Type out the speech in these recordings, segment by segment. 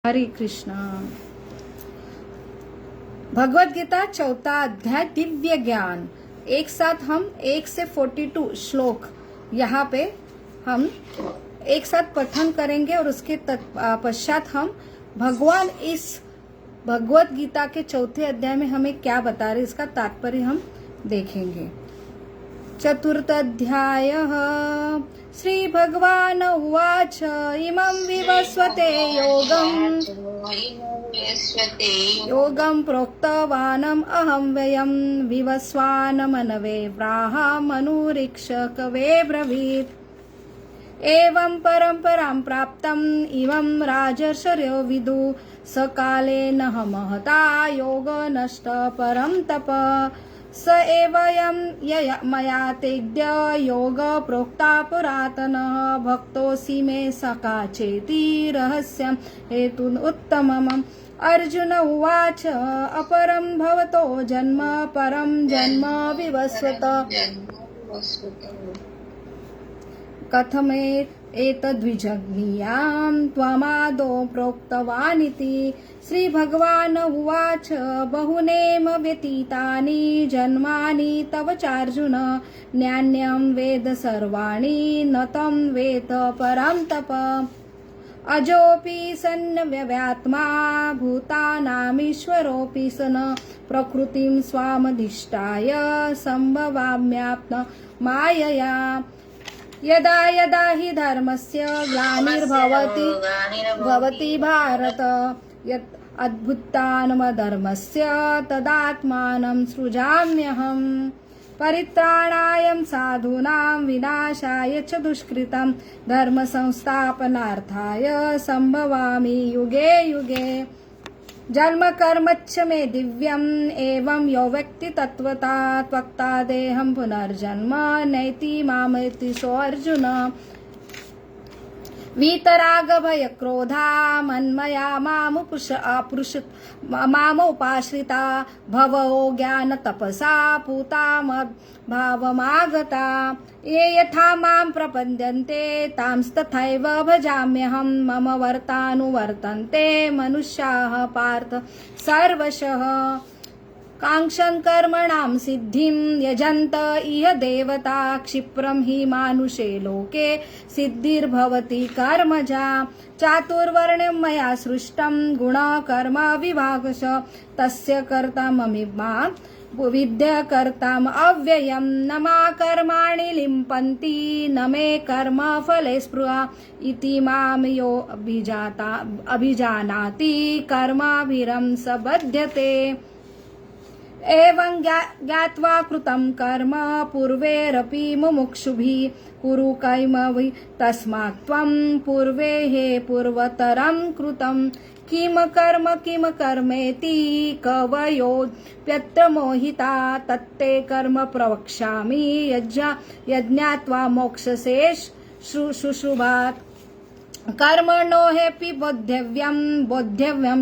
हरे कृष्णा। भगवत गीता चौथा अध्याय दिव्य ज्ञान। एक साथ हम 1 से 42 श्लोक यहाँ पे हम एक साथ पठन करेंगे और उसके पश्चात हम भगवान इस भगवत गीता के चौथे अध्याय में हमें क्या बता रहे इसका तात्पर्य हम देखेंगे। चतुर्थाध्यायः श्रीभगवान् उवाच इमं विवस्वते योगं प्रोक्तवानम् अहं व्ययं विवस्वानमनवे ब्राह्मणुरीक्ष कवे ब्रवीत्। एवं परम्परां प्राप्तम् इमं राजर्षयो विदु सकालेन महता योग नष्ट परं तप स एवयं मया तेद्य योग प्रोक्ता पुरातनः भक्तोऽसि मे सखा चेति रहस्यं हेतुन् उत्तमम्। अर्जुन उवाच अपरं भवतो जन्म परं जन्म विवस्वत कथमेतद्विजज्ञेयं त्वमादौ प्रोक्तवानिति। श्रीभगवान् उवाच बहुनेम व्यतीतानि जन्मानि तव चार्जुन नान्यं वेद सर्वाणि न तं वेद परं तप। अजोऽपि सन्नव्ययात्मा भूतानामीश्वरोऽपि सन् प्रकृतिं स्वामधिष्ठाय सम्भवाम्यात्म मायया। यदा यदा हि धर्मस्य ग्लानिर्भवति भारत यत् अद्भुतानमधर्मस्य तदात्मानं सृजाम्यहम्। परित्राणाय साधूनां विनाशाय च दुष्कृतं धर्म संस्थापनार्थाय संभवामि युगे युगे। जन्म कर्मच्च मे दिव्यम् एवं यो व्यक्ति तत्वता त्वक्ता देहं पुनर्जन्म नैति मामेति सो अर्जुन। वीतराग भय क्रोधा मन्मया मामुपाश्रिता भवो ज्ञान तपसा पूता मद्भावमागता। ये यथा मां प्रपद्यन्ते तांस्तथैव भजाम्यहं मम वर्तानुवर्तन्ते मनुष्याः पार्थ सर्वशः। काङ्क्षन् कर्मणां सिद्धिं यजन्त इह देवता क्षिप्रं हि मानुषे लोके सिद्धिर्भवति कर्मजा। चातुर्वर्ण्यं मया सृष्टं गुणकर्म विभागश तस्य कर्ताममिमा विद्यकर्ताम् अव्ययं न मा कर्माणि लिम्पन्ति न मे कर्म फले स्पृहा इति मां यो अभिजानाति कर्माभिरं स बध्यते। एवं ज्ञात्वा कृतं कर्म पूर्वेरपि मुमुक्षुभिः कुरु कैमवि तस्मात् त्वं पूर्वे हे पूर्वतरं कृतं किम कर्मेति कवयोऽप्यत्र मोहिता तत्ते कर्म प्रवक्ष्यामि यज्ञात्वा मोक्षसे शुशुभात्। कर्मणो ह्यपि बोद्धव्यं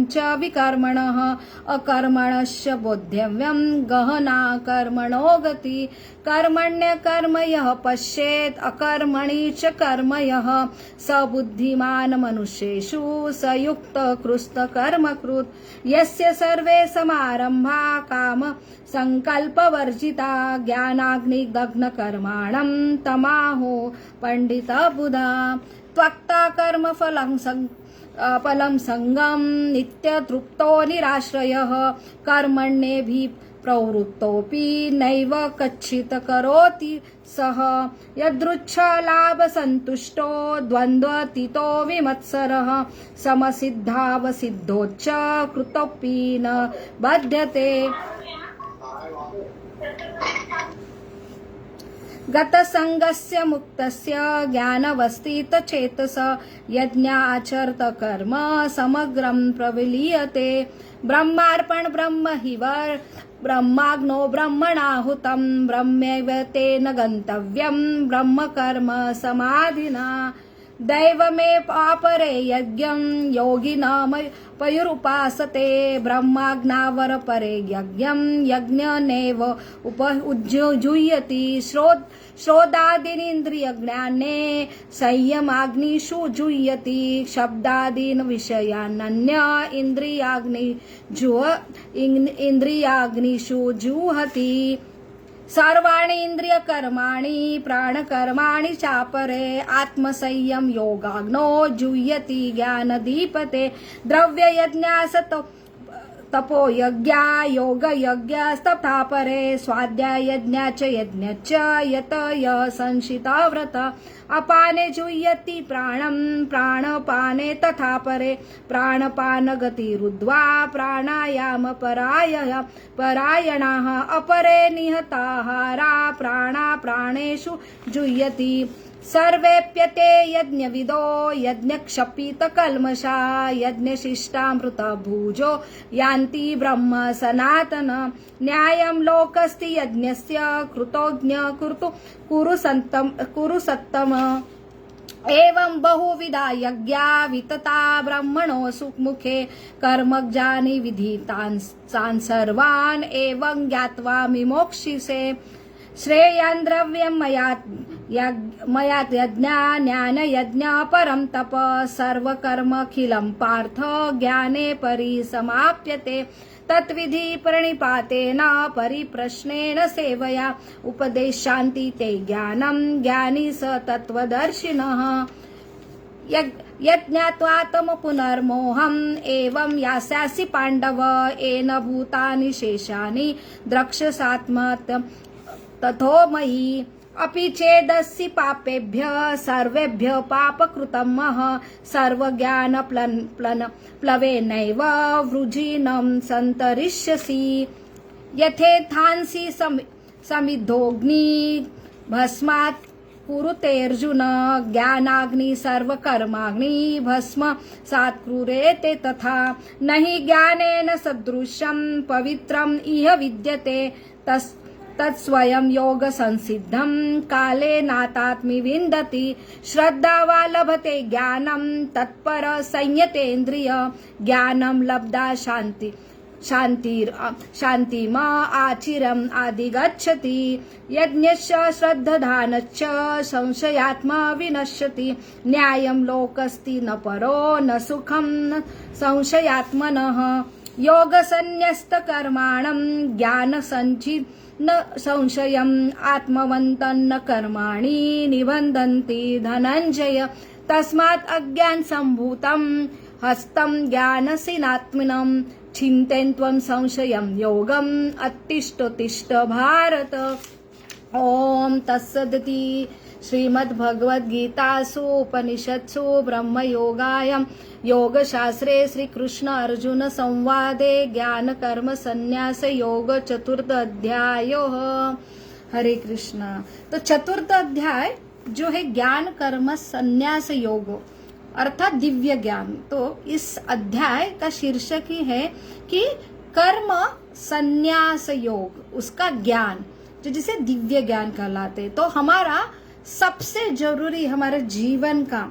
च विकर्मणः अकर्मणश्च बोद्धव्यं गहना कर्मणो गति। कर्मण्यकर्म यः पश्येत् अकर्मणि च कर्म यः स बुद्धिमान् मनुष्येषु स युक्तकृतकर्मकृत्। यस्य सर्वे समारम्भा काम संकल्पवर्जिता ज्ञानाग्निदग्धकर्माणं तमाहो पंडितबुधा। त्वक्ता कर्म फलं संगम नित्यतृप्तो निराश्रयः कर्मण्येभिः प्रवृत्तोऽपि नैव कच्चित् करोति सः। यदृच्छलाभसन्तुष्टो द्वन्द्वातीतो विमत्सरः समसिद्धावसिद्धोच्च कृतोऽपि न बध्यते। गतसंगस्य मुक्तस्य ज्ञानवस्थितचेतस यज्ञाचरत कर्म समग्रं प्रविलीयते। ब्रह्मार्पण ब्रह्म हि ब्रह्माग्नो ब्रह्मणाहुतं ब्रह्मैव तेन गन्तव्यं ब्रह्मकर्म समाधिना। दैवमे पापरे यज्ञं योगिनाम पयुरुपासते ब्रह्माज्ञावर परे यज्ञं यज्ञनेव उपयुज्यति श्रोतादीनिन्द्रियज्ञाने संयमाग्निषु जुह्यति शब्दादीन् विषयानन्य इन्द्रियाग्निषु जुहति सर्वाणि इंद्रियकर्माणि प्राणकर्माणि चापरे आत्मसंयम योगाग्नो जुह्यति ज्ञानदीपते द्रव्ययज्ञास तपो यज्ञा योग यज्ञस्तथा परे स्वाध्याय यज्ञाच यज्ञश्च यत यः संशिता व्रत अपाने जुह्यति प्राणं प्राणपाने तथा परे प्राणपानगतिरुद्ध्वा प्राणायाम परायणाः अपरे निहताहारा प्राणेषु जुह्यति सर्वेप्यते यज्ञविदो यज्ञक्षपितकल्मषा यज्ञशिष्टामृतभुजो यान्ति ब्रह्म सनातन न्यायं लोकस्ति यज्ञस्य कृतोज्ञ कुरु सत्तम एवं बहुविधा यज्ञा वितता ब्रह्मणो सुमुखे कर्मज्ञानि विधितान् सर्वान् एवं ज्ञात्वा विमोक्षिसे श्रेयान् द्रव्यं मयात् यज्ञा ज्ञानयज्ञ परं तप सर्वकर्मखिलं पार्थ ज्ञाने परिसमाप्यते तत्विधि प्रणिपातेन परिप्रश्नेन सेवया उपदेशान्ति ते ज्ञानं ज्ञानी स तत्त्वदर्शिनः यज्ञात्वा तम पुनर्मोहम् एवं यास्यासि पाण्डव येन भूतानि शेषानि द्रक्ष्यसात्मत् तथो मयि अपि चेदसि पापेभ्यः सर्वेभ्यः पापकृतमः सर्वज्ञान प्लवेनैव वृजिनं सन्तरिष्यसि यथेथांसि समिद्धोऽग्नि भस्मात् कुरुतेऽर्जुन ज्ञानाग्नि सर्वकर्माग्नि भस्म सात्कुरुते तथा न हि ज्ञानेन सदृशं पवित्रम् इह विद्यते तत्स्वयं योग संसिद्धं काले नातात्मि विन्दति श्रद्धावा लभते ज्ञानं तत्पर संयतेन्द्रिय ज्ञानं लब्धा शान्तिम आचिरम् अधिगच्छति यज्ञश्च श्रद्धधानश्च संशयात्मा विनश्यति न्यायं लोकस्ति न परो न सुखं न संशयात्मनः योगसन्न्यस्तकर्माणं ज्ञानसञ्चित् न संशयम् आत्मवन्तन्न कर्माणि निबन्धन्ति धनञ्जय तस्मात् अज्ञान सम्भूतं हस्तं ज्ञानसिनात्मनं चिन्तयन्त्वं संशयं योगम् उत्तिष्ठ भारत ओम तत्सदिति श्रीमद्भगवद्गीतासु उपनिषत्सु ब्रह्मयोगायां योगशास्त्रे श्रीकृष्ण अर्जुन संवादे ज्ञान कर्म संन्यास योग चतुर्थ अध्याय। हरे कृष्णा। तो चतुर्थ अध्याय जो है ज्ञान कर्म संन्यास योग अर्थात दिव्य ज्ञान। तो इस अध्याय का शीर्षक ही है कि कर्म संन्यास योग, उसका ज्ञान जो जिसे दिव्य ज्ञान कहलाते। तो हमारा सबसे जरूरी हमारे जीवन का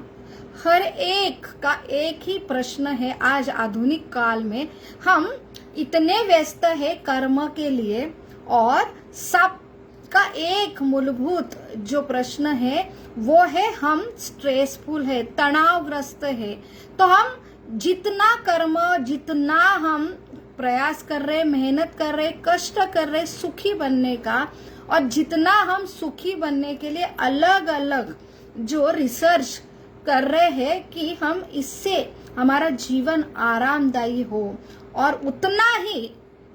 हर एक का एक ही प्रश्न है। आज आधुनिक काल में हम इतने व्यस्त है कर्म के लिए और सबका एक मूलभूत जो प्रश्न है वो है हम स्ट्रेसफुल है, तनावग्रस्त है। तो हम जितना कर्म, जितना हम प्रयास कर रहे, मेहनत कर रहे, कष्ट कर रहे सुखी बनने का, और जितना हम सुखी बनने के लिए अलग अलग जो रिसर्च कर रहे हैं कि हम इससे हमारा जीवन आरामदायी हो, और उतना ही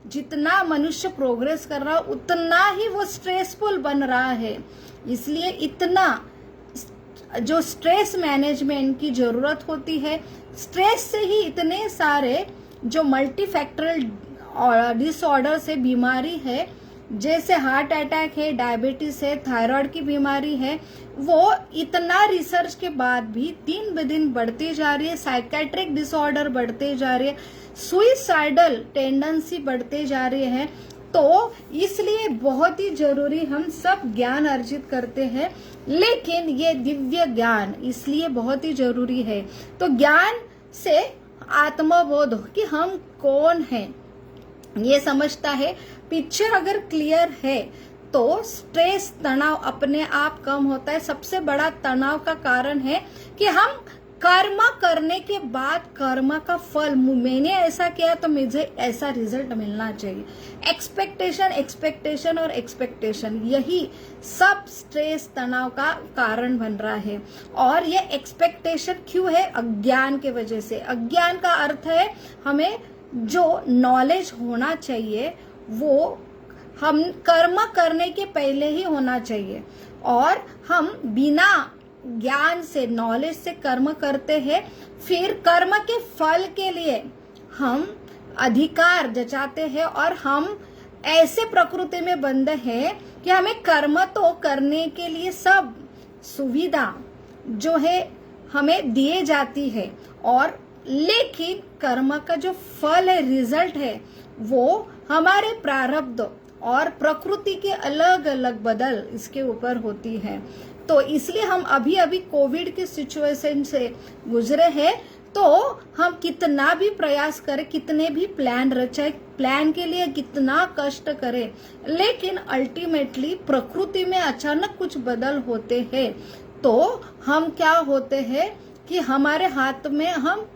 जितना मनुष्य प्रोग्रेस कर रहा उतना ही वो स्ट्रेसफुल बन रहा है। इसलिए इतना जो स्ट्रेस मैनेजमेंट की जरूरत होती है। स्ट्रेस से ही इतने सारे जो मल्टीफैक्टरल डिसऑर्डर से बीमारी है, जैसे हार्ट अटैक है, डायबिटीज है, थायराइड की बीमारी है, वो इतना रिसर्च के बाद भी दिन ब दिन बढ़ती जा रही है। साइकेट्रिक डिसऑर्डर बढ़ते जा रही है, सुइसाइडल टेंडेंसी बढ़ते जा रही है। तो इसलिए बहुत ही जरूरी हम सब ज्ञान अर्जित करते हैं, लेकिन ये दिव्य ज्ञान इसलिए बहुत ही जरूरी है। तो ज्ञान से आत्मबोध कि हम कौन हैं ये समझता है। पिक्चर अगर क्लियर है तो स्ट्रेस तनाव अपने आप कम होता है। सबसे बड़ा तनाव का कारण है कि हम कर्म करने के बाद कर्म का फल, मैंने ऐसा किया तो मुझे ऐसा रिजल्ट मिलना चाहिए। एक्सपेक्टेशन और एक्सपेक्टेशन, यही सब स्ट्रेस तनाव का कारण बन रहा है। और ये एक्सपेक्टेशन क्यों है? अज्ञान के वजह से। अज्ञान का अर्थ है हमें जो नॉलेज होना चाहिए वो हम कर्म करने के पहले ही होना चाहिए, और हम बिना ज्ञान से, नॉलेज से कर्म करते हैं। फिर कर्म के फल के लिए हम अधिकार जताते हैं, और हम ऐसे प्रकृति में बंद हैं कि हमें कर्म तो करने के लिए सब सुविधा जो है हमें दिए जाती है, और लेकिन कर्म का जो फल है, रिजल्ट है, वो हमारे प्रारब्ध और प्रकृति के अलग अलग बदल इसके ऊपर होती है। तो इसलिए हम अभी अभी कोविड की सिचुएशन से गुजरे हैं, तो हम कितना भी प्रयास करें, कितने भी प्लान रचाए, प्लान के लिए कितना कष्ट करें, लेकिन अल्टीमेटली प्रकृति में अचानक कुछ बदल होते हैं। तो हम क्या होते हैं कि हमारे हाथ में हम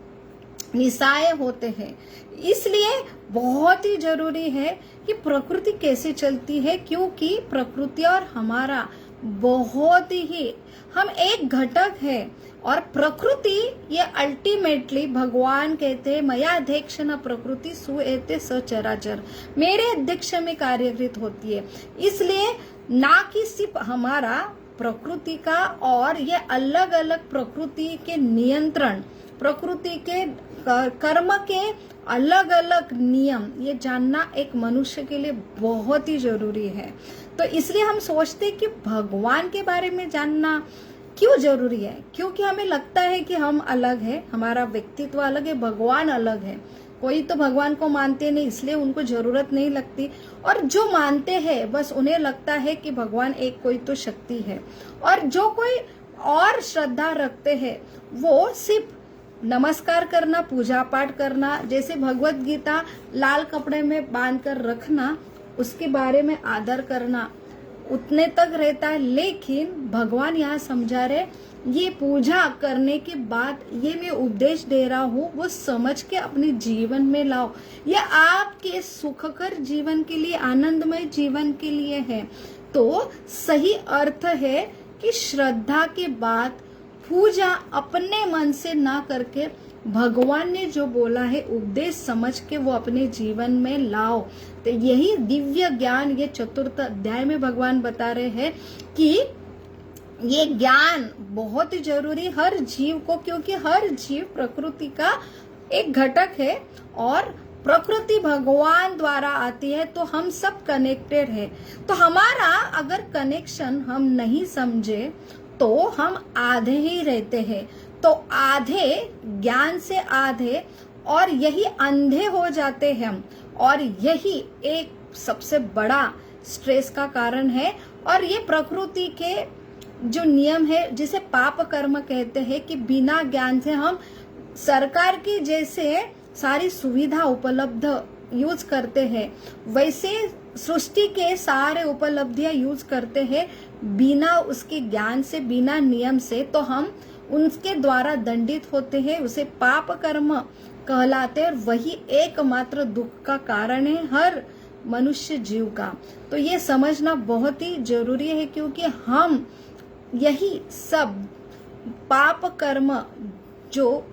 निशाए होते हैं। इसलिए बहुत ही जरूरी है कि प्रकृति कैसे चलती है, क्योंकि प्रकृति और हमारा बहुत ही, हम एक घटक है। और प्रकृति ये अल्टीमेटली भगवान कहते हैं, मया अध्यक्षण प्रकृति सुएते सचराचर, मेरे अध्यक्ष में कार्यकृत होती है। इसलिए ना कि सिर्फ हमारा प्रकृति का, और ये अलग अलग प्रकृति के नियंत्रण, प्रकृति के कर्म के अलग अलग नियम, ये जानना एक मनुष्य के लिए बहुत ही जरूरी है। तो इसलिए हम सोचते कि भगवान के बारे में जानना क्यों जरूरी है, क्योंकि हमें लगता है कि हम अलग है, हमारा व्यक्तित्व अलग है, भगवान अलग है। कोई तो भगवान को मानते नहीं, इसलिए उनको जरूरत नहीं लगती, और जो मानते हैं बस उन्हें लगता है कि भगवान एक कोई तो शक्ति है। और जो कोई और श्रद्धा रखते हैं वो सिर्फ नमस्कार करना, पूजा पाठ करना, जैसे भगवत गीता लाल कपड़े में बांध कर रखना, उसके बारे में आदर करना, उतने तक रहता है। लेकिन भगवान यहाँ समझा रहे, ये पूजा करने के बाद ये मैं उपदेश दे रहा हूँ, वो समझ के अपने जीवन में लाओ। ये आपके सुखकर जीवन के लिए, आनंदमय जीवन के लिए है। तो सही अर्थ है कि श्रद्धा के बाद पूजा अपने मन से ना करके भगवान ने जो बोला है उपदेश समझ के वो अपने जीवन में लाओ। तो यही दिव्य ज्ञान, ये चतुर्थ अध्याय में भगवान बता रहे हैं कि ये ज्ञान बहुत ही जरूरी हर जीव को, क्योंकि हर जीव प्रकृति का एक घटक है, और प्रकृति भगवान द्वारा आती है, तो हम सब कनेक्टेड है। तो हमारा अगर कनेक्शन हम नहीं समझे तो हम आधे ही रहते हैं। तो आधे ज्ञान से आधे, और यही अंधे हो जाते हैं हम, और यही एक सबसे बड़ा स्ट्रेस का कारण है। और ये प्रकृति के जो नियम है, जिसे पाप कर्म कहते हैं, कि बिना ज्ञान से हम सरकार की जैसे सारी सुविधा उपलब्ध यूज करते हैं, वैसे सृष्टि के सारे उपलब्धियां यूज करते हैं बिना उसके ज्ञान से, बिना नियम से। तो हम उनके द्वारा दंडित होते हैं, उसे पाप कर्म कहलाते हैं, और वही एकमात्र दुख का कारण है हर मनुष्य जीव का। तो ये समझना बहुत ही जरूरी है, क्योंकि हम यही सब पाप कर्म जो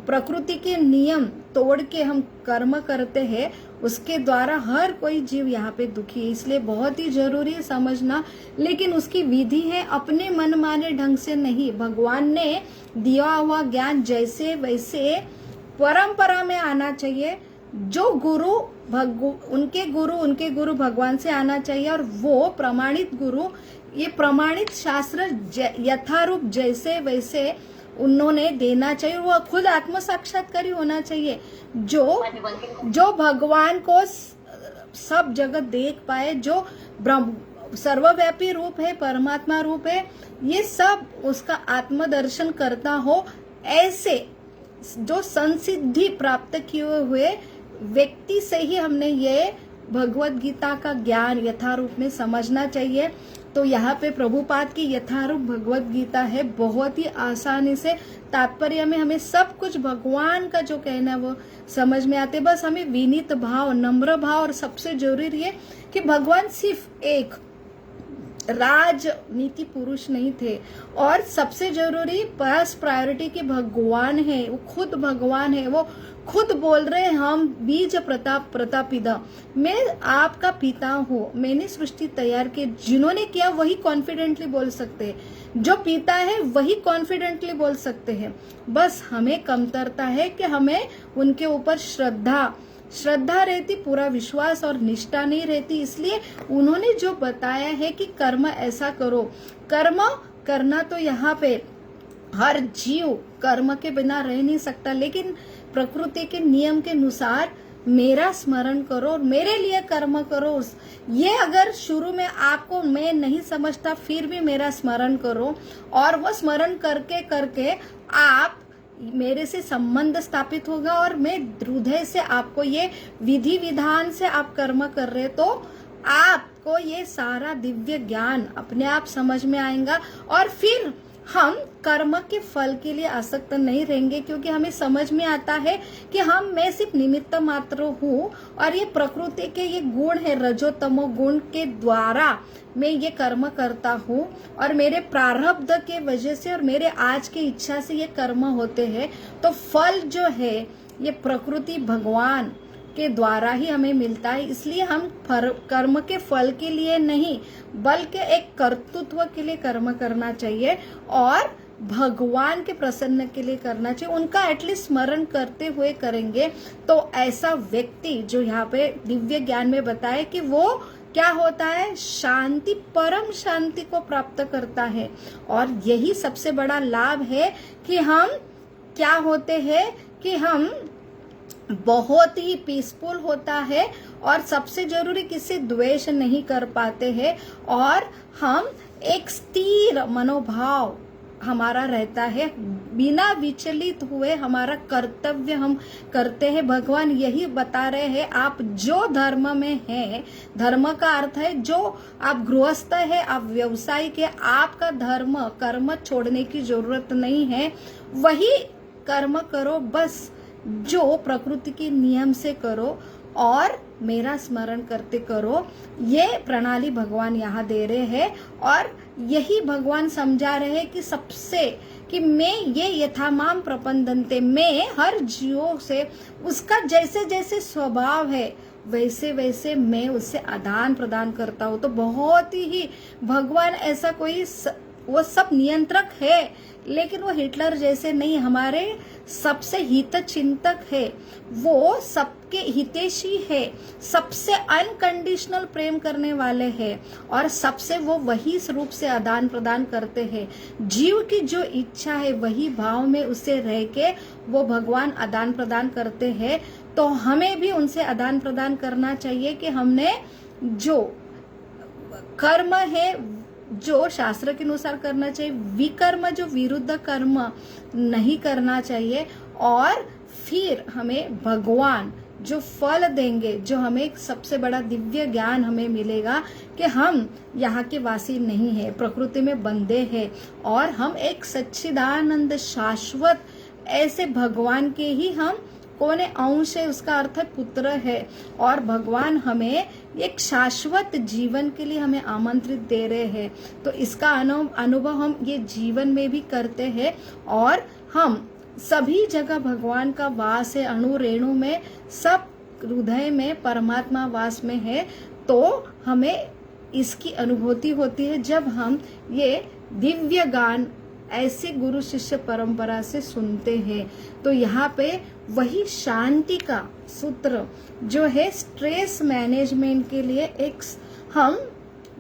प्रकृति के नियम तोड़ के हम कर्म करते हैं, उसके द्वारा हर कोई जीव यहाँ पे दुखी है। इसलिए बहुत ही जरूरी है समझना, लेकिन उसकी विधि है, अपने मनमाने ढंग से नहीं। भगवान ने दिया हुआ ज्ञान जैसे वैसे परंपरा में आना चाहिए। जो गुरु उनके गुरु भगवान से आना चाहिए, और वो प्रमाणित गुरु, ये प्रमाणित शास्त्र यथारूप जैसे वैसे उन्होंने देना चाहिए। वो खुद आत्म साक्षात्कारी होना चाहिए, जो भगवान को सब जगह देख पाए, जो ब्रह्म सर्वव्यापी रूप है, परमात्मा रूप है, ये सब उसका आत्मदर्शन करता हो, ऐसे जो संसिद्धि प्राप्त किए हुए व्यक्ति से ही हमने ये भगवत गीता का ज्ञान यथारूप में समझना चाहिए। तो यहाँ पे प्रभुपाद की यथारूप भगवत गीता है, बहुत ही आसानी से तात्पर्य में हमें सब कुछ भगवान का जो कहना है वो समझ में आते। बस हमें विनीत भाव, नम्र भाव, और सबसे जरूरी है कि भगवान सिर्फ एक राजनीति पुरुष नहीं थे, और सबसे जरूरी फर्स्ट प्रायोरिटी कि भगवान है, वो खुद भगवान है। वो खुद बोल रहे हैं, हम बीज प्रतापिता, मैं आपका पिता हूँ, मैंने सृष्टि तैयार की। जिन्होंने किया वही कॉन्फिडेंटली बोल सकते हैं, जो पिता है वही कॉन्फिडेंटली बोल सकते हैं। बस हमें कमतरता है कि हमें उनके ऊपर श्रद्धा रहती, पूरा विश्वास और निष्ठा नहीं रहती। इसलिए उन्होंने जो बताया है कि कर्म ऐसा करो, कर्म करना तो यहाँ पे हर जीव कर्म के बिना रह नहीं सकता, लेकिन प्रकृति के नियम के अनुसार मेरा स्मरण करो और मेरे लिए कर्म करो। ये अगर शुरू में आपको मैं नहीं समझता, फिर भी मेरा स्मरण करो, और वो स्मरण करके करके आप मेरे से संबंध स्थापित होगा, और मैं हृदय से आपको ये विधि विधान से आप कर्म कर रहे, तो आपको ये सारा दिव्य ज्ञान अपने आप समझ में आएगा। और फिर हम कर्म के फल के लिए आसक्त नहीं रहेंगे, क्योंकि हमें समझ में आता है कि मैं सिर्फ निमित्त मात्र हूँ, और ये प्रकृति के ये गुण है, रजोतमो गुण के द्वारा मैं ये कर्म करता हूँ, और मेरे प्रारब्ध के वजह से और मेरे आज की इच्छा से ये कर्म होते हैं। तो फल जो है ये प्रकृति भगवान के द्वारा ही हमें मिलता है। इसलिए हम कर्म के फल के लिए नहीं, बल्कि एक कर्तृत्व के लिए कर्म करना चाहिए, और भगवान के प्रसन्न के लिए करना चाहिए। उनका एटलीस्ट स्मरण करते हुए करेंगे तो ऐसा व्यक्ति जो यहाँ पे दिव्य ज्ञान में बताए कि वो क्या होता है, शांति, परम शांति को प्राप्त करता है। और यही सबसे बड़ा लाभ है कि हम क्या होते हैं कि हम बहुत ही पीसफुल होता है, और सबसे जरूरी किसी द्वेष नहीं कर पाते हैं, और हम एक स्थिर मनोभाव हमारा रहता है, बिना विचलित हुए हमारा कर्तव्य हम करते हैं। भगवान यही बता रहे हैं, आप जो धर्म में हैं, धर्म का अर्थ है जो आप गृहस्थ है, आप व्यवसायिक है, आपका धर्म कर्म छोड़ने की जरूरत नहीं है, वही कर्म करो, बस जो प्रकृति के नियम से करो और मेरा स्मरण करते करो। ये प्रणाली भगवान यहाँ दे रहे हैं, और यही भगवान समझा रहे हैं कि सबसे कि मैं ये यथामाम प्रपंदन्ते, मैं हर जीवों से उसका जैसे जैसे स्वभाव है वैसे वैसे मैं उससे आदान प्रदान करता हूँ। तो बहुत ही भगवान ऐसा कोई वो सब नियंत्रक है, लेकिन वो हिटलर जैसे नहीं, हमारे सबसे हित चिंतक है, वो सबके हितैषी है, सबसे अनकंडीशनल प्रेम करने वाले हैं, और सबसे वो वही रूप से आदान प्रदान करते हैं। जीव की जो इच्छा है वही भाव में उससे रह के वो भगवान आदान प्रदान करते हैं। तो हमें भी उनसे आदान प्रदान करना चाहिए कि हमने जो कर्म है जो शास्त्र के अनुसार करना चाहिए, विकर्म जो विरुद्ध कर्म नहीं करना चाहिए, और फिर हमें भगवान जो फल देंगे, जो हमें सबसे बड़ा दिव्य ज्ञान हमें मिलेगा कि हम यहाँ के वासी नहीं है, प्रकृति में बंधे हैं, और हम एक सच्चिदानंद शाश्वत ऐसे भगवान के ही हम कौन है, अंश है, उसका अर्थ है पुत्र है। और भगवान हमें एक शाश्वत जीवन के लिए हमें आमंत्रित दे रहे हैं। तो इसका अनुभव हम ये जीवन में भी करते हैं, और हम सभी जगह भगवान का वास है, अणु रेणु में, सब हृदय में परमात्मा वास में है। तो हमें इसकी अनुभूति होती है जब हम ये दिव्य गान ऐसे गुरु शिष्य परंपरा से सुनते हैं। तो यहाँ पे वही शांति का सूत्र जो है स्ट्रेस मैनेजमेंट के लिए एक, हम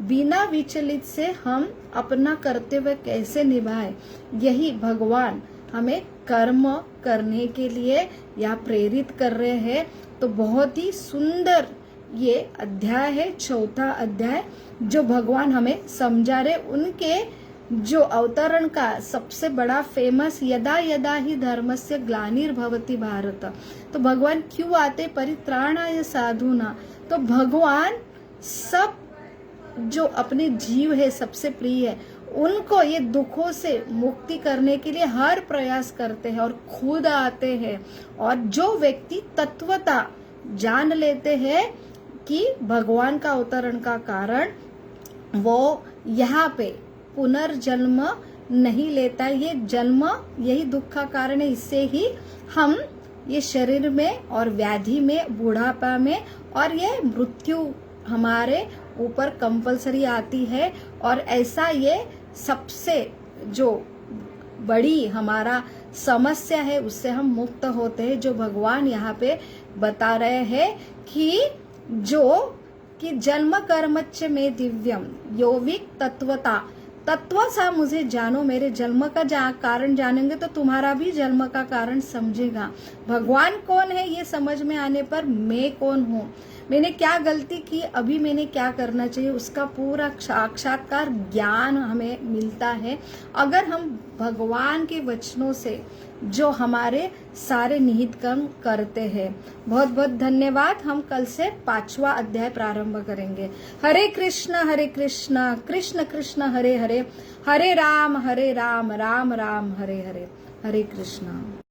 बिना विचलित से हम अपना कर्तव्य कैसे निभाएं, यही भगवान हमें कर्म करने के लिए या प्रेरित कर रहे हैं। तो बहुत ही सुंदर ये अध्याय है, चौथा अध्याय, जो भगवान हमें समझा रहे। उनके जो अवतरण का सबसे बड़ा फेमस यदा यदा ही धर्मस्य ग्लानिर्भवति भारत, तो भगवान क्यों आते? परित्राणाय साधुना। तो भगवान सब जो अपने जीव है, सबसे प्रिय है, उनको ये दुखों से मुक्ति करने के लिए हर प्रयास करते हैं और खुद आते हैं। और जो व्यक्ति तत्वता जान लेते हैं कि भगवान का अवतरण का कारण, वो यहाँ पे पुनर्जन्म नहीं लेता है। ये जन्म यही दुख का कारण है, इससे ही हम ये शरीर में और व्याधि में, बुढ़ापा में, और ये मृत्यु हमारे ऊपर कंपलसरी आती है। और ऐसा ये सबसे जो बड़ी हमारा समस्या है, उससे हम मुक्त होते हैं। जो भगवान यहाँ पे बता रहे हैं कि जन्म कर्मच्च में दिव्यम योविक तत्वता, तत्व सा मुझे जानो, मेरे जन्म का कारण जानेंगे तो तुम्हारा भी जन्म का कारण समझेगा। भगवान कौन है ये समझ में आने पर मैं कौन हूँ, मैंने क्या गलती की, अभी मैंने क्या करना चाहिए, उसका पूरा साक्षात्कार ज्ञान हमें मिलता है अगर हम भगवान के वचनों से जो हमारे सारे निहित कर्म करते हैं। बहुत बहुत धन्यवाद। हम कल से 5वां अध्याय प्रारंभ करेंगे। हरे कृष्ण कृष्ण कृष्ण हरे हरे, हरे राम राम राम हरे हरे। हरे कृष्ण।